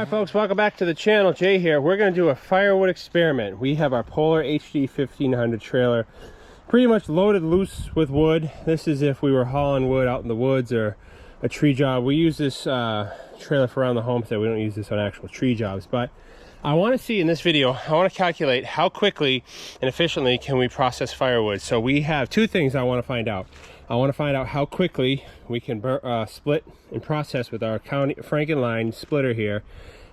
Alright folks, welcome back to the channel. Jay here. We're going to do a firewood experiment. We have our Polar HD 1500 trailer pretty much loaded loose with wood. This is if we were hauling wood out in the woods or a tree job. We use this trailer for around the homestead. We don't use this on actual tree jobs, but I want to see in this video, I want to calculate how quickly and efficiently can we process firewood. So we have two things I want to find out. I want to find out how quickly we can split and process with our Franken line splitter here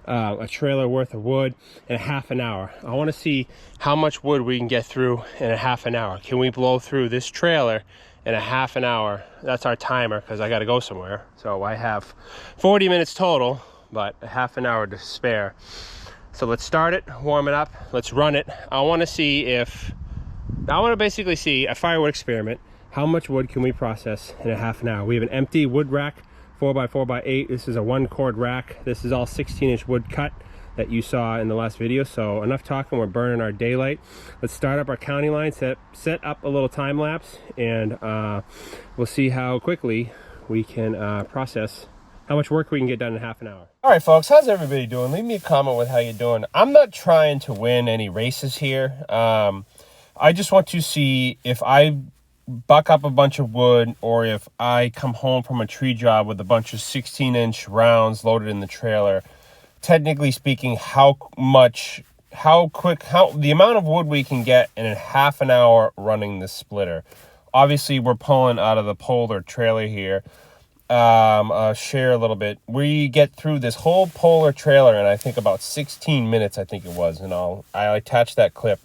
a trailer worth of wood in a half an hour. I want to see how much wood we can get through in a half an hour. Can we blow through this trailer in a half an hour? That's our timer because I got to go somewhere. So I have 40 minutes total, but a half an hour to spare. So let's start it, warm it up, let's run it. I want to basically see a firewood experiment. How much wood can we process in a half an hour? We have an empty wood rack, 4x4x8. This is a 1-cord rack. This is all 16-inch wood cut that you saw in the last video. So enough talking, we're burning our daylight. Let's start up our county line, set up a little time lapse, and we'll see how quickly we can process, how much work we can get done in half an hour. All right, folks, how's everybody doing? Leave me a comment with how you're doing. I'm not trying to win any races here. I just want to see if I buck up a bunch of wood or if I come home from a tree job with a bunch of 16-inch rounds loaded in the trailer. Technically speaking, the amount of wood we can get in a half an hour running this splitter. Obviously, we're pulling out of the Polar trailer here. Share a little bit. We get through this whole Polar trailer in I think about 16 minutes, I think it was, and I'll attach that clip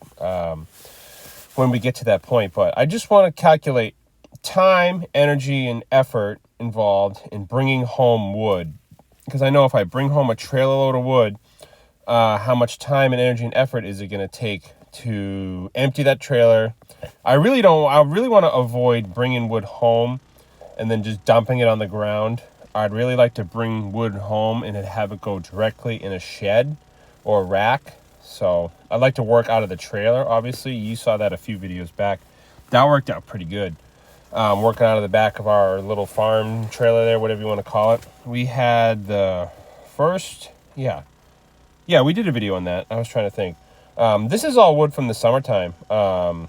when we get to that point. But I just want to calculate time, energy, and effort involved in bringing home wood, because I know if I bring home a trailer load of wood, how much time and energy and effort is it going to take to empty that trailer. I really want to avoid bringing wood home and then just dumping it on the ground. I'd really like to bring wood home and have it go directly in a shed or a rack. So I'd like to work out of the trailer. Obviously, you saw that a few videos back. That worked out pretty good. Working out of the back of our little farm trailer there, whatever you want to call it. We had the first, yeah, we did a video on that. I was trying to think. This is all wood from the summertime, from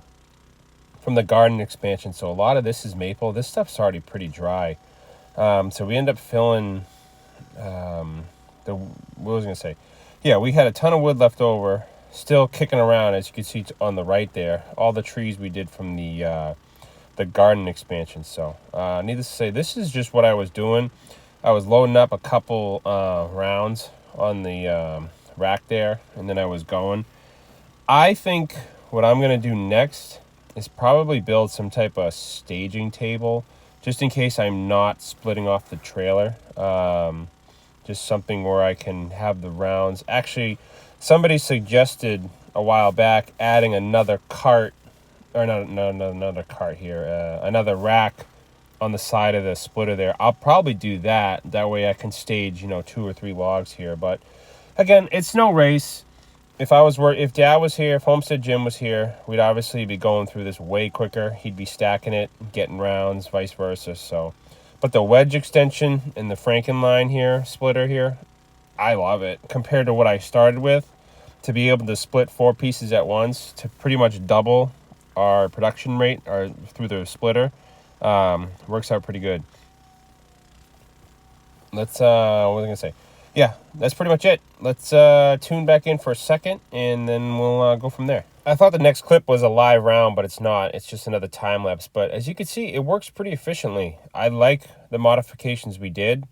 the garden expansion. So a lot of this is maple. This stuff's already pretty dry. So we end up filling, what was I going to say? Yeah, we had a ton of wood left over, still kicking around, as you can see on the right there. All the trees we did from the garden expansion. So, needless to say, this is just what I was doing. I was loading up a couple rounds on the rack there, and then I was going. I think what I'm going to do next is probably build some type of staging table, just in case I'm not splitting off the trailer. Just something where I can have the rounds. Actually, somebody suggested a while back adding another cart, or another cart here, another rack on the side of the splitter there. I'll probably do that. That way I can stage, 2 or 3 logs here. But again, it's no race. If Dad was here, if Homestead Jim was here, we'd obviously be going through this way quicker. He'd be stacking it, getting rounds, vice versa. So. But the wedge extension and the Franken line here, splitter here, I love it. Compared to what I started with, to be able to split 4 pieces at once to pretty much double our production rate through the splitter, works out pretty good. Let's, what was I going to say? Yeah, that's pretty much it. Let's tune back in for a second, and then we'll go from there. I thought the next clip was a live round, but it's not. It's just another time lapse. But as you can see, it works pretty efficiently. I like the modifications we did.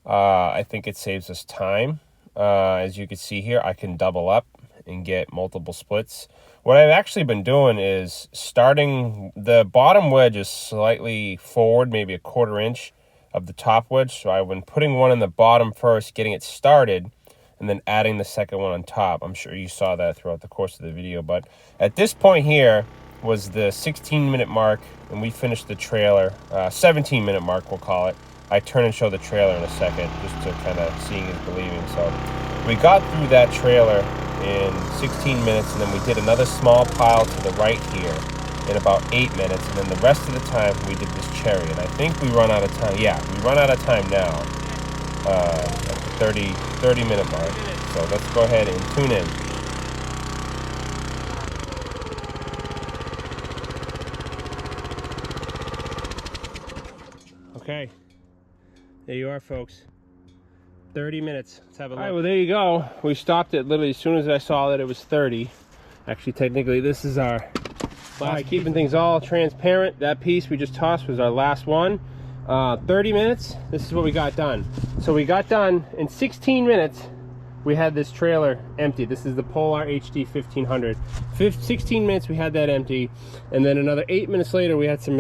I think it saves us time. As you can see here, I can double up and get multiple splits. What I've actually been doing is starting, the bottom wedge is slightly forward, maybe a 1/4 inch of the top wedge. So I've been putting one in the bottom first, getting it started, and then adding the second one on top. I'm sure you saw that throughout the course of the video. But at this point here was the 16-minute mark, and we finished the trailer. 17-minute mark, we'll call it. I turn and show the trailer in a second, just to kind of seeing is believing. So we got through that trailer in 16 minutes, and then we did another small pile to the right here in about 8 minutes, and then the rest of the time we did this cherry. And I think we run out of time. Yeah, we run out of time now. At the 30-minute mark. So let's go ahead and tune in. Okay, there you are, folks. 30 minutes. Let's have a look. All right, well, there you go. We stopped it literally as soon as I saw that it was 30. Actually, technically, this is our last, keeping things all transparent. That piece we just tossed was our last one. 30 minutes, this is what we got done. So we got done in 16 minutes. We had this trailer empty. This is the Polar HD 1500. 16 minutes we had that empty, and then another 8 minutes later we had some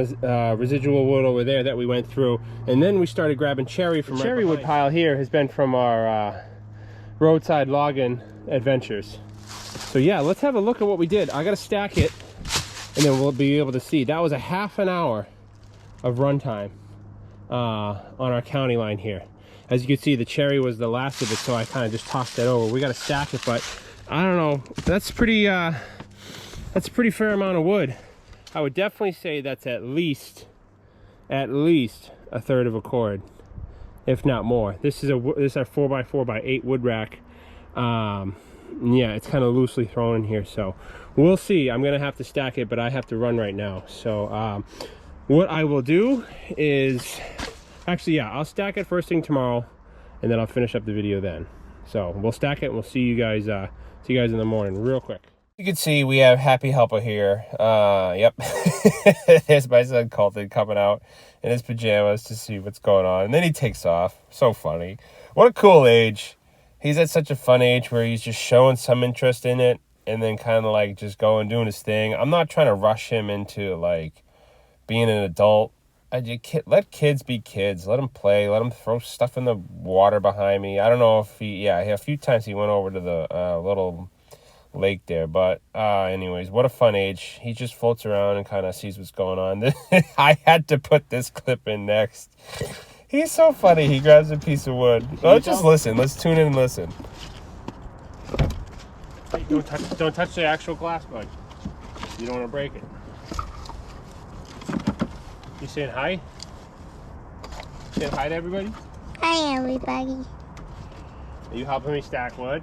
residual wood over there that we went through, and then we started grabbing cherry from the cherry wood pile here has been from our roadside logging adventures. So yeah, let's have a look at what we did. I gotta stack it, and then we'll be able to see. That was a half an hour of runtime on our county line here. As you can see, the cherry was the last of it, so I kind of just tossed that over. We got to stack it, but I don't know. That's a pretty fair amount of wood. I would definitely say that's at least a third of a cord, if not more. This is our 4x4x8 wood rack. Yeah, it's kind of loosely thrown in here, so we'll see. I'm gonna have to stack it, but I have to run right now. So what I will do is, actually, yeah, I'll stack it first thing tomorrow, and then I'll finish up the video then. So we'll stack it, and we'll see you guys in the morning real quick. You can see we have Happy Helper here. Yep. There's my son Colton coming out in his pajamas to see what's going on, and then he takes off. So funny. What a cool age. He's at such a fun age where he's just showing some interest in it, and then kind of like just going doing his thing. I'm not trying to rush him into like being an adult. Let kids be kids. Let them play. Let them throw stuff in the water behind me. I don't know if a few times he went over to the little lake there. But anyways, what a fun age. He just floats around and kind of sees what's going on. I had to put this clip in next. He's so funny. He grabs a piece of wood. Let's just listen. Let's tune in and listen. Hey, don't touch the actual glass, bud. You don't want to break it. You saying hi? Saying hi to everybody? Hi, everybody. Are you helping me stack wood?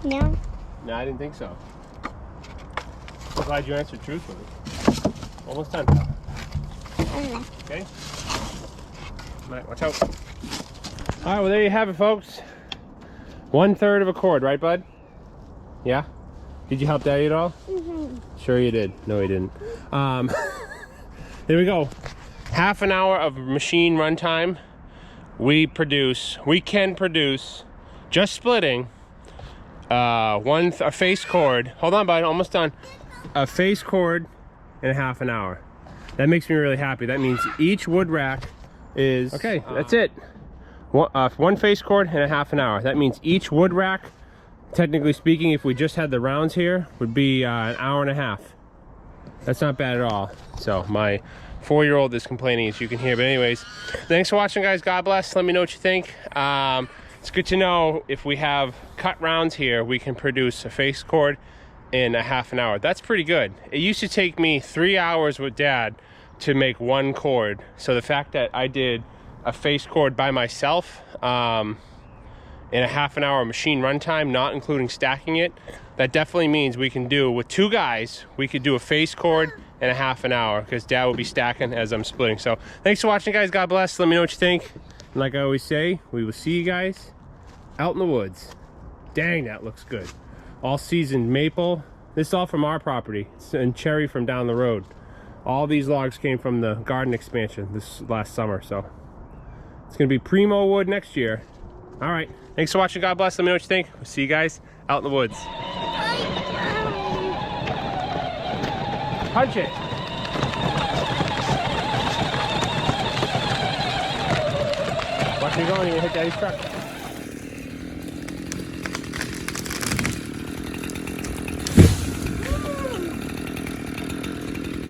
No. No, I didn't think so. I'm glad you answered truthfully. Almost done. Okay? All right, watch out. All right, well, there you have it, folks. 1/3 of a cord, right, bud? Yeah? Did you help Daddy at all? Mm-hmm. Sure you did. No, he didn't. There we go. Half an hour of machine runtime. We can produce, just splitting, a face cord. Hold on, bud, almost done. A face cord in a half an hour. That makes me really happy. That means each wood rack is, okay, that's it. One face cord in a half an hour. That means each wood rack, technically speaking, if we just had the rounds here, would be an hour and a half. That's not bad at all. So my 4-year-old is complaining, as you can hear. But anyways, thanks for watching, guys. God bless. Let me know what you think. It's good to know if we have cut rounds here, we can produce a face cord in a half an hour. That's pretty good. It used to take me 3 hours with Dad to make one cord. So the fact that I did a face cord by myself in a half an hour machine runtime, not including stacking it, that definitely means we can do, with 2 guys, we could do a face cord in a half an hour, because Dad will be stacking as I'm splitting. So thanks for watching, guys. God bless. Let me know what you think. And like I always say, we will see you guys out in the woods. Dang, that looks good. All seasoned maple. This is all from our property. It's in cherry from down the road. All these logs came from the garden expansion this last summer, so it's gonna be primo wood next year. All right, thanks for watching. God bless. Let me know what you think. We'll see you guys out in the woods. Punch it. Watch me going, you're gonna hit Daddy's truck.